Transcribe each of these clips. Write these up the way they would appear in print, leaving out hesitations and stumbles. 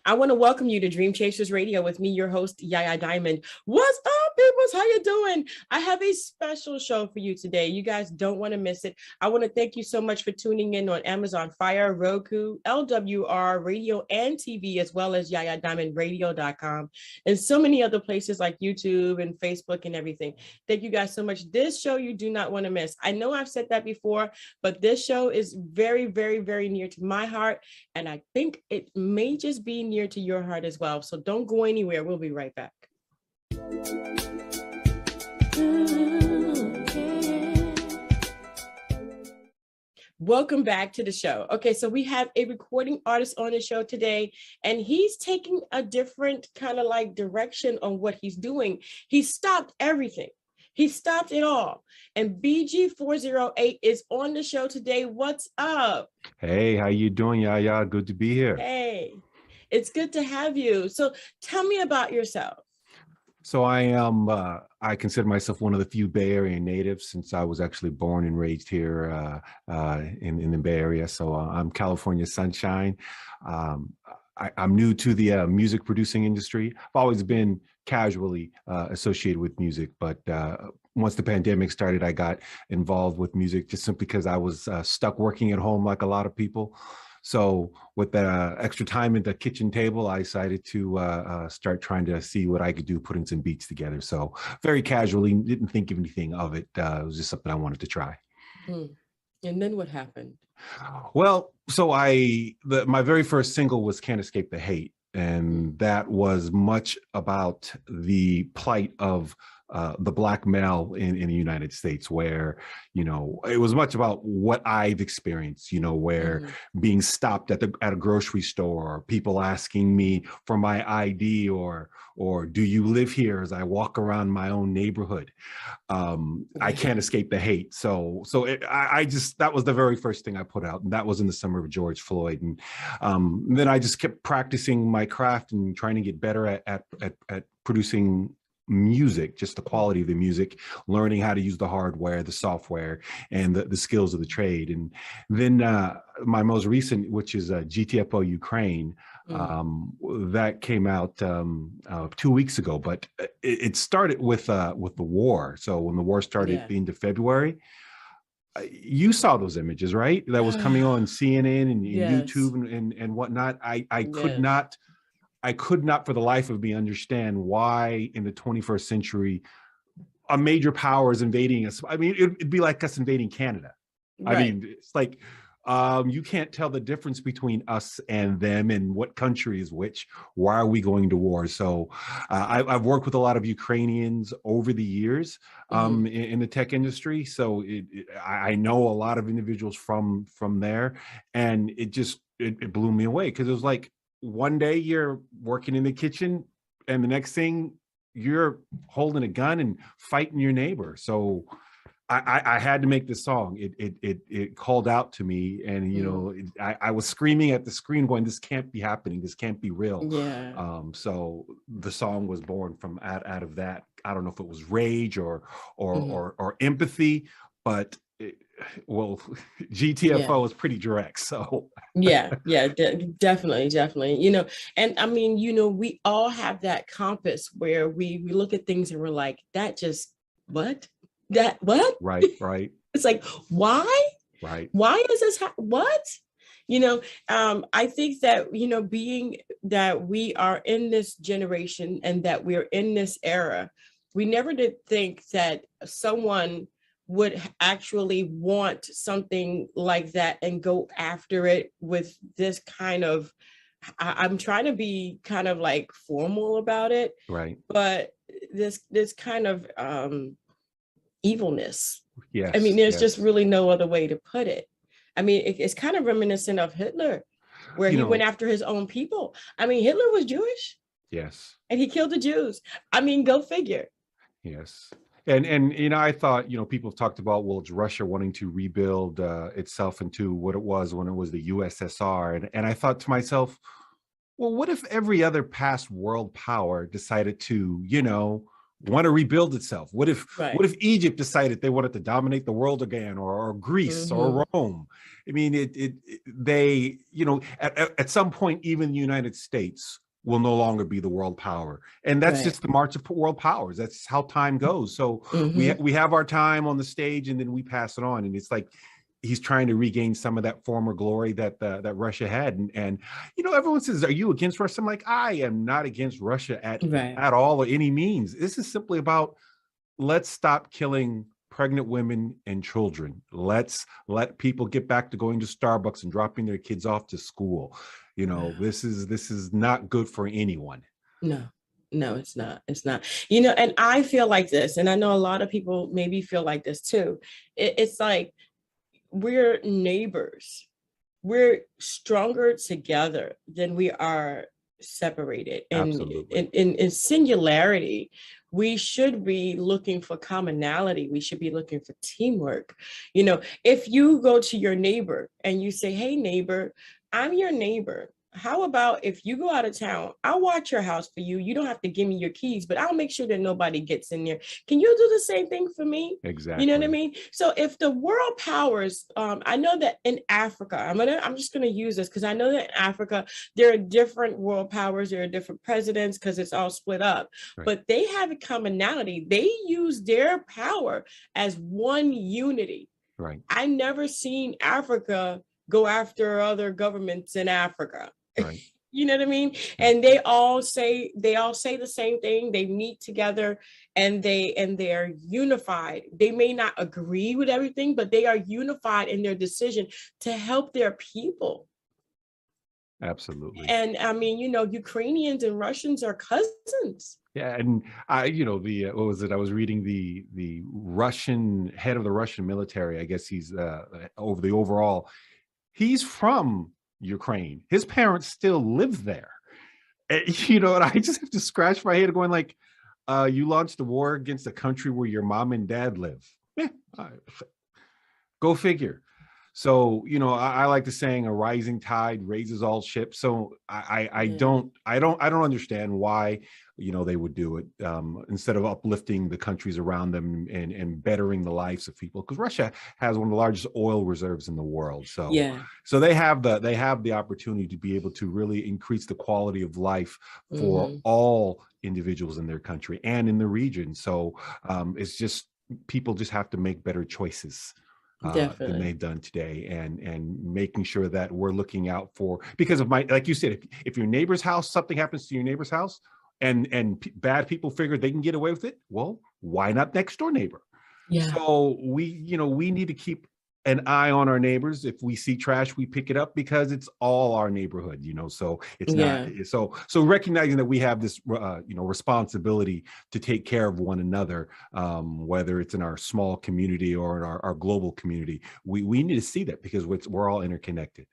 I want to welcome you to Dream Chasers Radio with me, your host, Yaya Diamond. What's up, peoples? How you doing? I have a special show for you today. You guys don't want to miss it. I want to thank you so much for tuning in on Amazon Fire, Roku, LWR Radio and TV, as well as YayaDiamondRadio.com and so many other places like YouTube and Facebook and everything. Thank you guys so much. This show you do not want to miss. I know I've said that before, but this show is very, very, very near to my heart. And I think it may just be near to your heart as well. So don't go anywhere. We'll be right back. Welcome back to the show. Okay, so we have a recording artist on the show today, and he's taking a different kind of like direction on what he's doing. He stopped everything. He stopped it all. And BG408 is on the show today. What's up? Hey, how you doing, Yaya? Good to be here. Hey, it's good to have you. So tell me about yourself. So I consider myself one of the few Bay Area natives since I was actually born and raised here in the Bay Area. So I'm California sunshine. I'm new to the music producing industry. I've always been casually associated with music, but once the pandemic started, I got involved with music just simply because I was stuck working at home like a lot of people. So with the extra time at the kitchen table, I decided to start trying to see what I could do, putting some beats together. So very casually, didn't think of anything of it. It was just something I wanted to try. And then what happened? Well, so my very first single was Can't Escape the Hate. And that was much about the plight of the Black male in the United States, where, it was much about what I've experienced, where being stopped at a grocery store, people asking me for my ID or do you live here as I walk around my own neighborhood. I can't escape the hate. So that was the very first thing I put out. And that was in the summer of George Floyd. And then I just kept practicing my craft and trying to get better at producing music, just the quality of the music, learning how to use the hardware, the software, and the skills of the trade. And then my most recent, which is G.T.F.O Ukraine, that came out 2 weeks ago, but it started with the war. So when the war started at the end of February, you saw those images, right? That was coming on CNN and YouTube and whatnot. I could not for the life of me understand why in the 21st century, a major power is invading us. I mean, it'd be like us invading Canada. Right. I mean, it's like, you can't tell the difference between us and them and what country is which. Why are we going to war? So I've worked with a lot of Ukrainians over the years in the tech industry. So I know a lot of individuals from there, and it blew me away, because it was like, one day you're working in the kitchen and the next thing you're holding a gun and fighting your neighbor. So I had to make this song. It called out to me, and I was screaming at the screen going, this can't be happening, this can't be real. So the song was born from out of that. I don't know if it was rage or empathy, but GTFO is pretty direct. So definitely. And I mean, we all have that compass where we look at things and we're like, that just what? Right. It's like, why? Right. Why is this what? I think that, being that we are in this generation and that we're in this era, we never did think that someone would actually want something like that and go after it with this kind of, I'm trying to be kind of like formal about it, right? But this kind of evilness. Yes. I mean, there's just really no other way to put it. I mean, it's kind of reminiscent of Hitler, where he went after his own people. I mean, Hitler was Jewish. Yes. And he killed the Jews. I mean, go figure. Yes. And I thought, people have talked about, well, it's Russia wanting to rebuild itself into what it was when it was the USSR. And I thought to myself, well, what if every other past world power decided to, want to rebuild itself? What if Right. Egypt decided they wanted to dominate the world again, or Greece or Rome? I mean, they, you know, at some point, even the United States will no longer be the world power. And that's just the march of world powers. That's how time goes. So we have our time on the stage, and then we pass it on. And it's like, he's trying to regain some of that former glory that that Russia had. And you know, everyone says, "Are you against Russia?" I'm like, I am not against Russia at all or any means. This is simply about, let's stop killing pregnant women and children. Let's let people get back to going to Starbucks and dropping their kids off to school. You know, this is not good for anyone. No, it's not. It's not. You know, and I feel like this, and I know a lot of people maybe feel like this too. It's like, we're neighbors. We're stronger together than we are separated. And in singularity, we should be looking for commonality. We should be looking for teamwork. You know, if you go to your neighbor and you say, "Hey, neighbor, I'm your neighbor. How about if you go out of town, I'll watch your house for you. You don't have to give me your keys, but I'll make sure that nobody gets in there. Can you do the same thing for me?" Exactly. You know what I mean? So if the world powers, I know that in Africa, I'm just gonna use this because I know that in Africa, there are different world powers, there are different presidents because it's all split up, but they have a commonality. They use their power as one unity. Right. I never seen Africa go after other governments in Africa. Right. You know what I mean? And they all say the same thing. They meet together and they are unified. They may not agree with everything, but they are unified in their decision to help their people. Absolutely. And I mean, you know, Ukrainians and Russians are cousins. Yeah, and you know, the what was it? I was reading the Russian head of the Russian military. I guess he's over the overall. He's from Ukraine. His parents still live there. You know, and I just have to scratch my head going like, you launched a war against a country where your mom and dad live. Yeah, go figure. So, you know, I like the saying, a rising tide raises all ships. So I don't understand why, you know, they would do it instead of uplifting the countries around them and bettering the lives of people. Because Russia has one of the largest oil reserves in the world. So so they have the opportunity to be able to really increase the quality of life for all individuals in their country and in the region. So it's just, people just have to make better choices than they've done today, and making sure that we're looking out for, because of like you said, if your neighbor's house, something happens to your neighbor's house and bad people figure they can get away with it, well, why not next door neighbor? So we need to keep an eye on our neighbors. If we see trash, we pick it up because it's all our neighborhood, you know. So it's not so recognizing that we have this responsibility to take care of one another, whether it's in our small community or in our global community. We need to see that because we're all interconnected.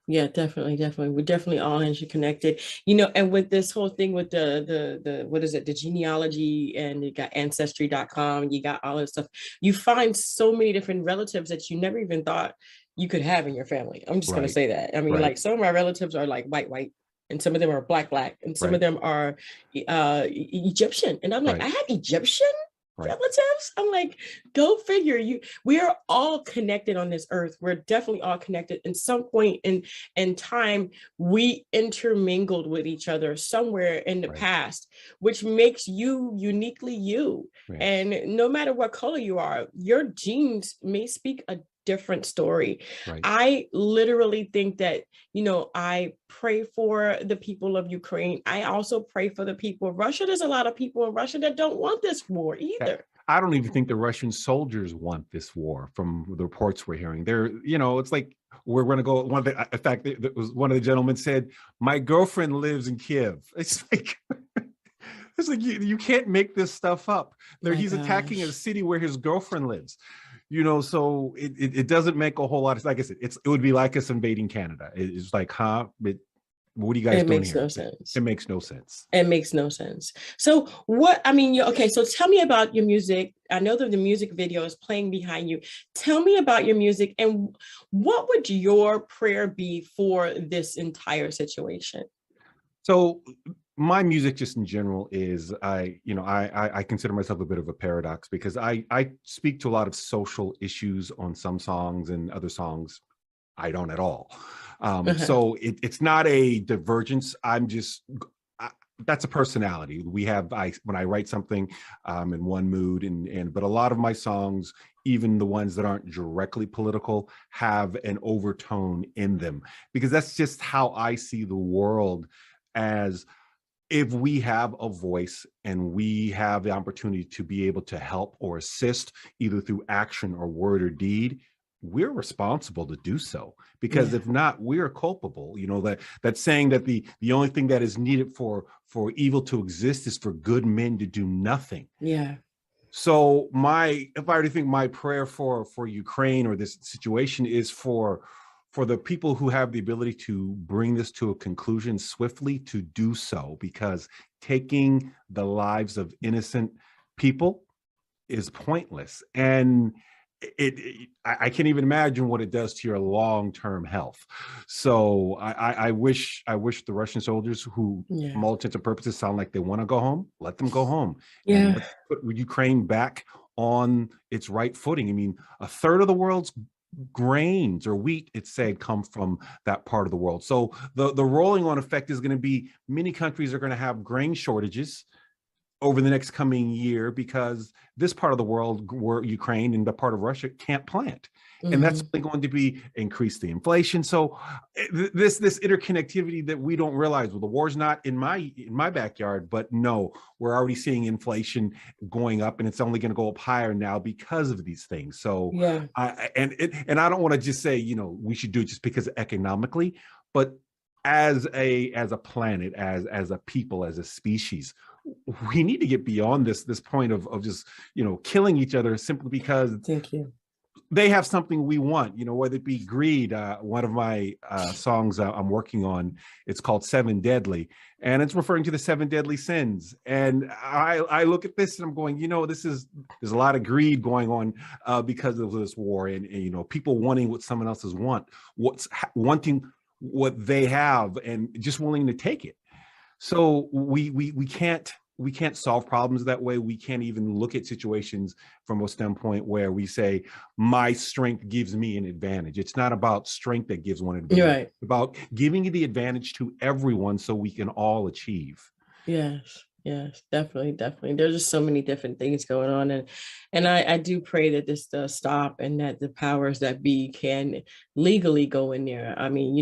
Yeah, definitely. We're definitely all interconnected, you know, and with this whole thing with the what is it, the genealogy, and you got ancestry.com, you got all this stuff. You find so many different relatives that you never even thought you could have in your family. I'm just going to say that. I mean, like, some of my relatives are like white, and some of them are black, and some of them are Egyptian. And I'm like, I have Egyptian relatives. I'm like, go figure. We are all connected on this earth. We're definitely all connected. In some point in time, we intermingled with each other somewhere in the past, which makes you uniquely you. And no matter what color you are, your genes may speak a different story. I literally think that, you know, I pray for the people of Ukraine. I also pray for the people of Russia. There's a lot of people in Russia that don't want this war either. I don't even think the Russian soldiers want this war, from the reports we're hearing. They're, you know, it's like, we're going to go. In fact, that was one of the gentlemen said, "My girlfriend lives in Kiev." It's like, it's like you can't make this stuff up. He's attacking a city where his girlfriend lives. You know, so it doesn't make a whole lot of, like I said, it would be like us invading Canada. It's like, what are you guys doing here? No sense. It makes no sense. It makes no sense. So so tell me about your music. I know that the music video is playing behind you. Tell me about your music, and what would your prayer be for this entire situation? So my music just in general is, I consider myself a bit of a paradox, because I speak to a lot of social issues on some songs, and other songs I don't at all. Uh-huh. So it's not a divergence. That's a personality. When I write something, in one mood, but a lot of my songs, even the ones that aren't directly political, have an overtone in them, because that's just how I see the world. As if we have a voice and we have the opportunity to be able to help or assist, either through action or word or deed, we're responsible to do so. Because Yeah. if not, we're culpable. That saying that the only thing that is needed for evil to exist is for good men to do nothing. Yeah. So if I were to think, my prayer for Ukraine, or this situation, is for the people who have the ability to bring this to a conclusion swiftly, to do so, because taking the lives of innocent people is pointless. And I can't even imagine what it does to your long-term health. So I wish the Russian soldiers, who Yeah. from all intents and purposes sound like they want to go home, let them go home, and Yeah. let's put Ukraine back on its right footing. I mean, a third of the world's grains or wheat, it said, come from that part of the world. So the rolling on effect is going to be, many countries are going to have grain shortages over the next coming year, because this part of the world, where Ukraine and the part of Russia, can't plant. And that's Hmm. only going to be increase the inflation. So this interconnectivity that we don't realize. Well, the war's not in my backyard, but no, we're already seeing inflation going up, and it's only going to go up higher now because of these things. So Yeah. and I don't want to just say, we should do it just because economically, but as a planet, as a people, as a species, we need to get beyond this point of just killing each other simply because Thank you. they have something we want, whether it be greed. One of my songs I'm working on, it's called Seven Deadly, and it's referring to the seven deadly sins. And I look at this and I'm going, there's a lot of greed going on because of this war, and people wanting what someone else's wanting what they have, and just willing to take it. So we can't solve problems that way. We can't even look at situations from a standpoint where we say, my strength gives me an advantage. It's not about strength that gives one You're advantage. right. It's about giving the advantage to everyone so we can all achieve. Yes. Yes, definitely, definitely. There's just so many different things going on, and I do pray that this does stop, and that the powers that be can legally go in there. I mean,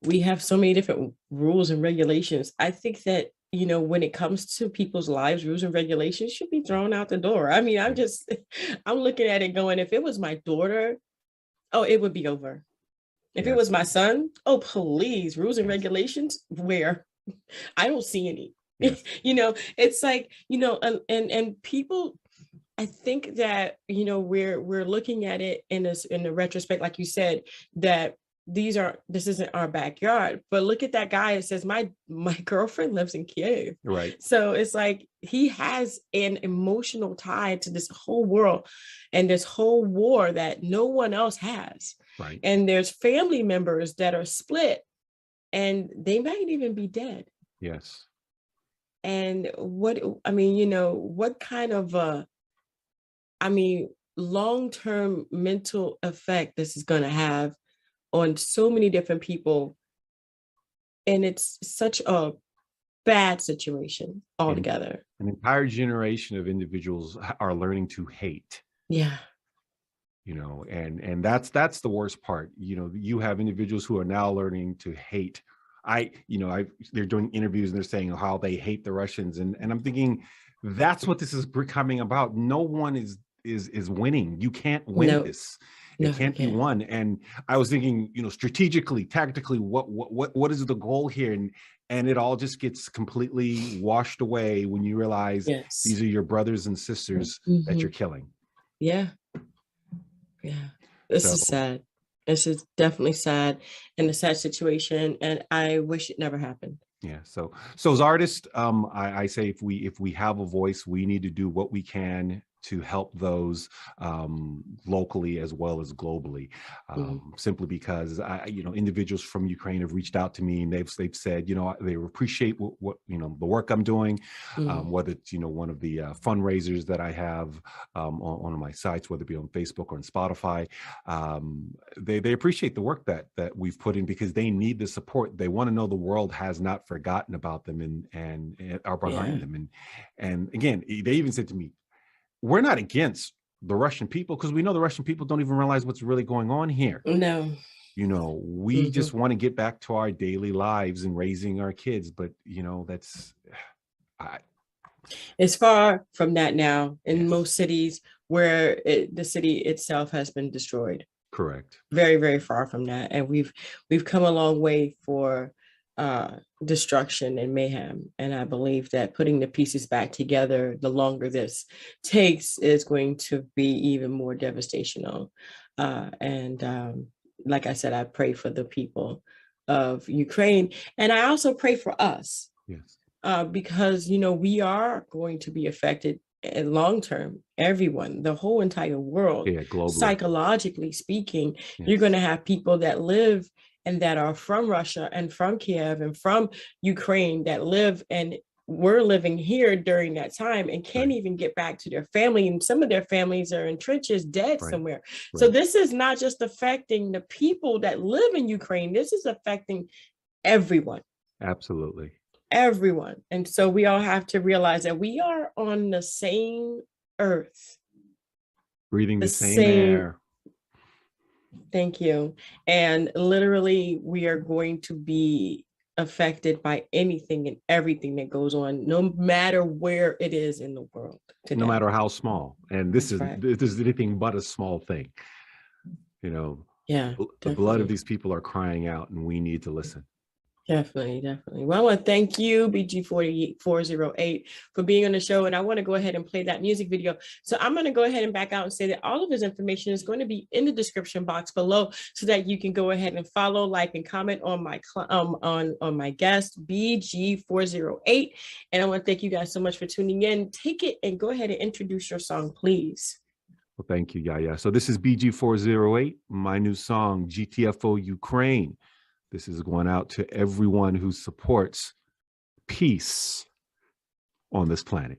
we have so many different rules and regulations. I think that when it comes to people's lives, rules and regulations should be thrown out the door. I mean, I'm looking at it going, if it was my daughter, oh, it would be over. If it was Yes. my son, oh, please, rules and Yes. regulations, where? I don't see any. Yes. It's like, and people, I think that, we're looking at it in the retrospect, like you said, that this isn't our backyard. But look at that guy. It says, my girlfriend lives in Kiev. Right. So it's like he has an emotional tie to this whole world and this whole war that no one else has. Right. And there's family members that are split, and they might even be dead. Yes. And what kind of long-term mental effect this is going to have on so many different people. And it's such a bad situation And altogether. an entire generation of individuals are learning to hate. Yeah. And that's the worst part. You have individuals who are now learning to hate. They're doing interviews and they're saying how they hate the Russians, and I'm thinking, that's what this is becoming about. No one is winning. You can't win No, this. no, It you can't be can't. won. And I was thinking, strategically, tactically, what is the goal here? And it all just gets completely washed away when you realize Yes. these are your brothers and sisters that Hmm. you're killing. Yeah. Yeah. This So is sad. This is definitely sad, and a sad situation. And I wish it never happened. yeah, so as artists, I say, if we have a voice, we need to do what we can to help those locally as well as globally, simply because individuals from Ukraine have reached out to me, and they've said, they appreciate what the work I'm doing, whether it's one of the fundraisers that I have on my sites, whether it be on Facebook or on Spotify. They appreciate the work that we've put in, because they need the support. They want to know the world has not forgotten about them and are behind them. And again, they even said to me, we're not against the Russian people, because we know the Russian people don't even realize what's really going on here. No. We just want to get back to our daily lives and raising our kids. But, it's far from that now in most cities where the city itself has been destroyed. Correct. Very, very far from that. And we've come a long way for destruction and mayhem. And I believe that putting the pieces back together, the longer this takes, is going to be even more devastational. Like I said, I pray for the people of Ukraine, and I also pray for us. Yes. Because we are going to be affected long term. Everyone, the whole entire world, globally. Psychologically speaking, you're going to have people that live and that are from Russia and from Kiev and from Ukraine that live and were living here during that time and can't even get back to their family. And some of their families are in trenches, dead somewhere. So this is not just affecting the people that live in Ukraine. This is affecting everyone. Absolutely. Everyone. And so we all have to realize that we are on the same earth. Breathing the same air. Thank you. And literally, we are going to be affected by anything and everything that goes on, no matter where it is in the world today. No matter how small. And this is anything but a small thing. The blood of these people are crying out, and we need to listen. Definitely. Well, I want to thank you, BG408, for being on the show. And I want to go ahead and play that music video. So I'm going to go ahead and back out and say that all of his information is going to be in the description box below, so that you can go ahead and follow, like, and comment on my on my guest, BG408. And I want to thank you guys so much for tuning in. Take it and go ahead and introduce your song, please. Well, thank you, Yaya. So this is BG408, my new song, G.T.F.O Ukraine. This is going out to everyone who supports peace on this planet.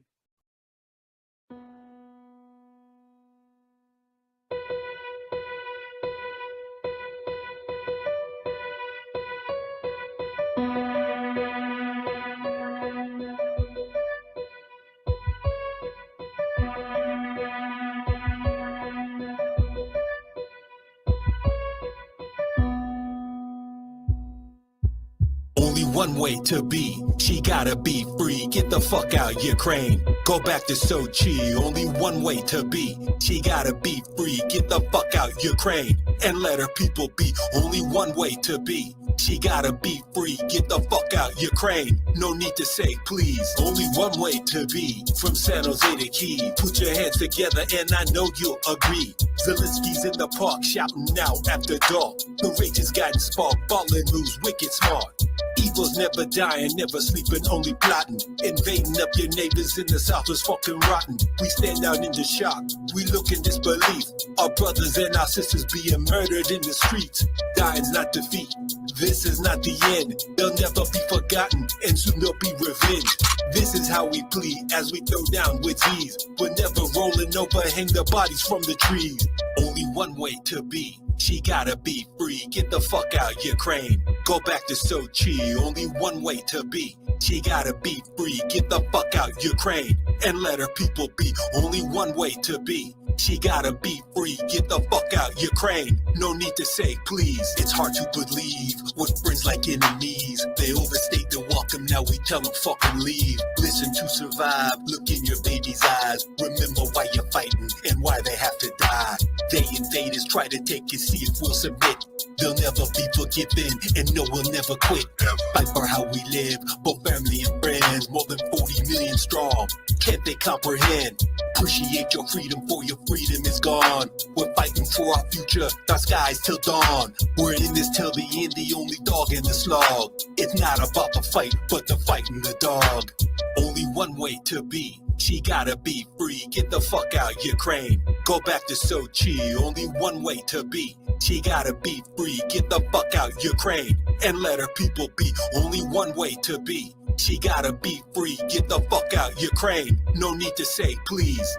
One way to be, she gotta be free. Get the fuck out, Ukraine. Go back to Sochi. Only one way to be, she gotta be free. Get the fuck out, Ukraine, and let her people be. Only one way to be, she gotta be free. Get the fuck out, Ukraine. No need to say please. Only one way to be, from San Jose to Kyiv. Put your hands together and I know you'll agree. Zelensky's in the park shouting out after dark. The rage has gotten sparked. Ballin' moves wicked smart. Evil's never dying, never sleeping, only plotting. Invading up your neighbors in the south was fucking rotten. We stand out in the shock, we look in disbelief. Our brothers and our sisters being murdered in the streets. Dying's not defeat, this is not the end. They'll never be forgotten, and soon there'll be revenge. This is how we plead, as we throw down with ease. We're never rolling over, hang the bodies from the trees. Only one way to be, she gotta be free. Get the fuck out, Ukraine. Go back to Sochi. Only one way to be, she gotta be free. Get the fuck out, Ukraine, and let her people be. Only one way to be, she gotta be free. Get the fuck out, Ukraine. No need to say please. It's hard to believe with friends like enemies. They overstayed their welcome, now we tell them fucking leave. Listen to survive, look in your baby's eyes. Remember why you're fighting and why they have to die. They invaders try to take it, see if we'll submit. They'll never be forgiven, and no, we'll never quit. Fight for how we live, both family and friends. More than 40 million strong, can't they comprehend? Appreciate your freedom, for your freedom is gone. We're fighting for our future, dark skies till dawn. We're in this till the end, the only dog in the slog. It's not about the fight, but the fight in the dog. Only one way to be, She gotta be free, get the fuck out Ukraine. Go back to Sochi, only one way to be. She gotta be free, get the fuck out Ukraine. And let her people be, only one way to be. She gotta be free, get the fuck out Ukraine. No need to say please.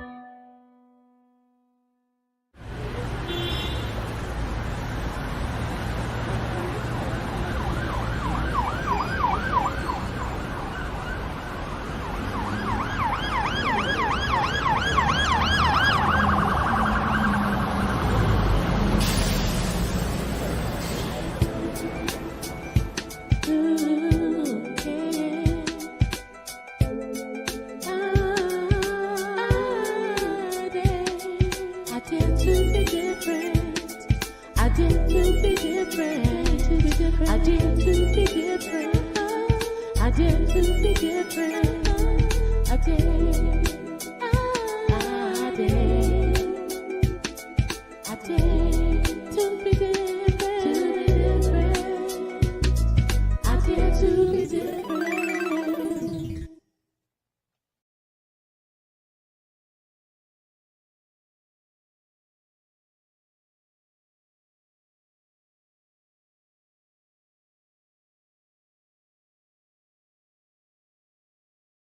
I did to be different. I did.